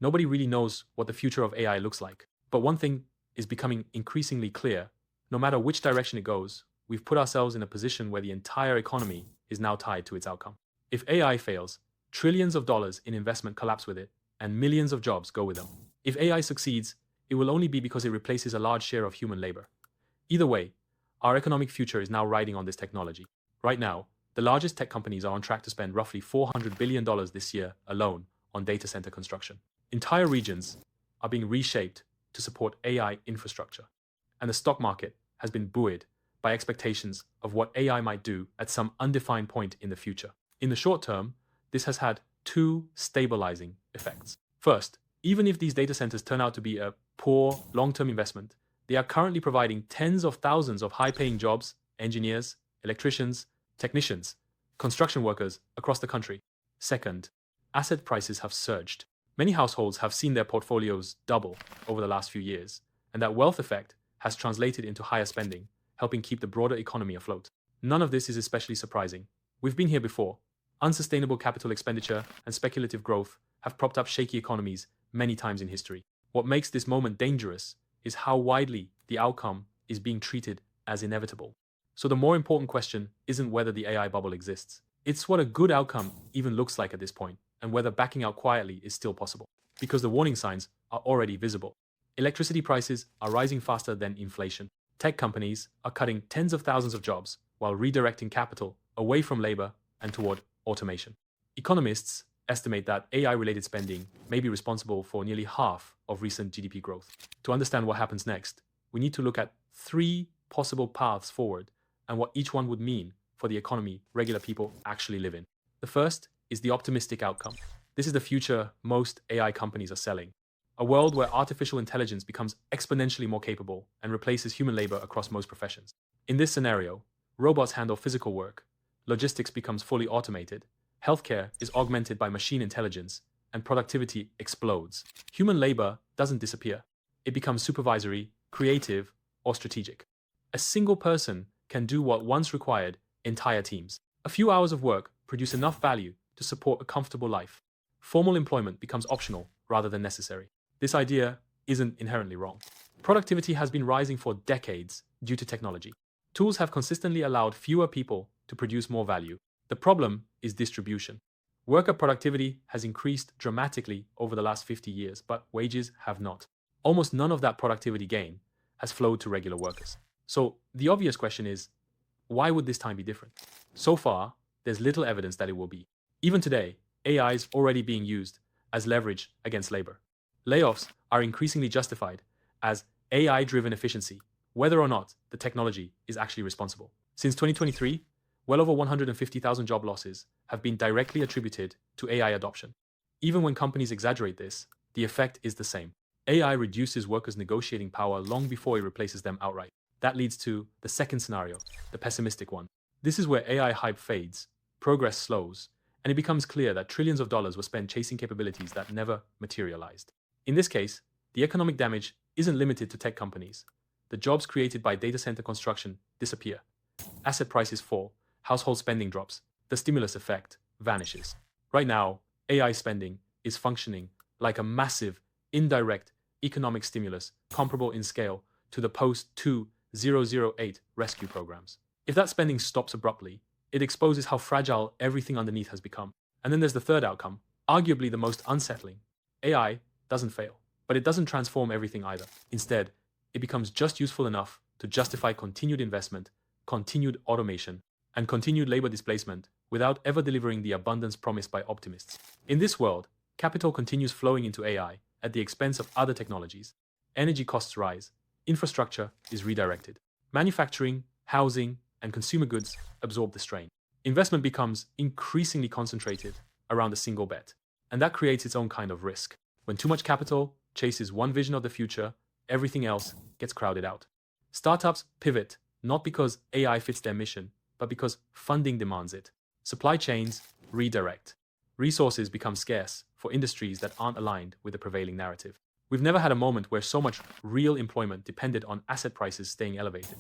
Nobody really knows what the future of AI looks like. But one thing is becoming increasingly clear. No matter which direction it goes, we've put ourselves in a position where the entire economy is now tied to its outcome. If AI fails, trillions of dollars in investment collapse with it, and millions of jobs go with them. If AI succeeds, it will only be because it replaces a large share of human labor. Either way, our economic future is now riding on this technology. Right now, the largest tech companies are on track to spend roughly $400 billion this year alone on data center construction. Entire regions are being reshaped to support AI infrastructure, and the stock market has been buoyed by expectations of what AI might do at some undefined point in the future. In the short term, this has had two stabilizing effects. First, even if these data centers turn out to be a poor long-term investment, they are currently providing tens of thousands of high-paying jobs, engineers, electricians, technicians, construction workers across the country. Second, asset prices have surged. Many households have seen their portfolios double over the last few years, and that wealth effect has translated into higher spending, helping keep the broader economy afloat. None of this is especially surprising. We've been here before. Unsustainable capital expenditure and speculative growth have propped up shaky economies many times in history. What makes this moment dangerous is how widely the outcome is being treated as inevitable. So the more important question isn't whether the AI bubble exists. It's what a good outcome even looks like at this point, and whether backing out quietly is still possible. Because the warning signs are already visible. Electricity prices are rising faster than inflation. Tech companies are cutting tens of thousands of jobs while redirecting capital away from labor and toward automation. Economists estimate that AI-related spending may be responsible for nearly half of recent GDP growth. To understand what happens next, we need to look at three possible paths forward and what each one would mean for the economy regular people actually live in. The first is the optimistic outcome. This is the future most AI companies are selling. A world where artificial intelligence becomes exponentially more capable and replaces human labor across most professions. In this scenario, robots handle physical work, logistics becomes fully automated, healthcare is augmented by machine intelligence, and productivity explodes. Human labor doesn't disappear. It becomes supervisory, creative, or strategic. A single person can do what once required entire teams. A few hours of work produce enough value to support a comfortable life. Formal employment becomes optional rather than necessary. This idea isn't inherently wrong. Productivity has been rising for decades due to technology. Tools have consistently allowed fewer people to produce more value. The problem is distribution. Worker productivity has increased dramatically over the last 50 years, but wages have not. Almost none of that productivity gain has flowed to regular workers. So the obvious question is, why would this time be different? So far, there's little evidence that it will be. Even today, AI is already being used as leverage against labor. Layoffs are increasingly justified as AI-driven efficiency, whether or not the technology is actually responsible. Since 2023, well over 150,000 job losses have been directly attributed to AI adoption. Even when companies exaggerate this, the effect is the same. AI reduces workers' negotiating power long before it replaces them outright. That leads to the second scenario, the pessimistic one. This is where AI hype fades, progress slows, and it becomes clear that trillions of dollars were spent chasing capabilities that never materialized. In this case, the economic damage isn't limited to tech companies. The jobs created by data center construction disappear. Asset prices fall, household spending drops, the stimulus effect vanishes. Right now, AI spending is functioning like a massive, indirect economic stimulus comparable in scale to the post-2008 rescue programs. If that spending stops abruptly, it exposes how fragile everything underneath has become. And then there's the third outcome, arguably the most unsettling. AI doesn't fail, but it doesn't transform everything either. Instead, it becomes just useful enough to justify continued investment, continued automation, and continued labor displacement without ever delivering the abundance promised by optimists. In this world, capital continues flowing into AI at the expense of other technologies. Energy costs rise, infrastructure is redirected. Manufacturing, housing, and consumer goods absorb the strain. Investment becomes increasingly concentrated around a single bet, and that creates its own kind of risk. When too much capital chases one vision of the future, everything else gets crowded out. Startups pivot not because AI fits their mission, but because funding demands it. Supply chains redirect. Resources become scarce for industries that aren't aligned with the prevailing narrative. We've never had a moment where so much real employment depended on asset prices staying elevated.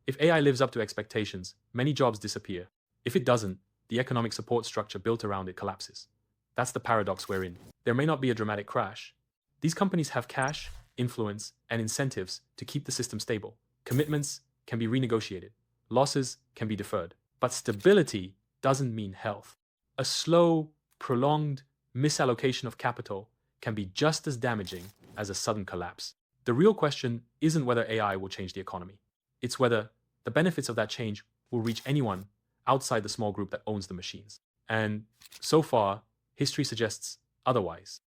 If AI lives up to expectations, many jobs disappear. If it doesn't, the economic support structure built around it collapses. That's the paradox we're in. There may not be a dramatic crash, These companies have cash, influence, and incentives to keep the system stable. Commitments can be renegotiated. Losses can be deferred. But stability doesn't mean health. A slow, prolonged misallocation of capital can be just as damaging as a sudden collapse. The real question isn't whether AI will change the economy. It's whether the benefits of that change will reach anyone outside the small group that owns the machines. And so far, history suggests otherwise.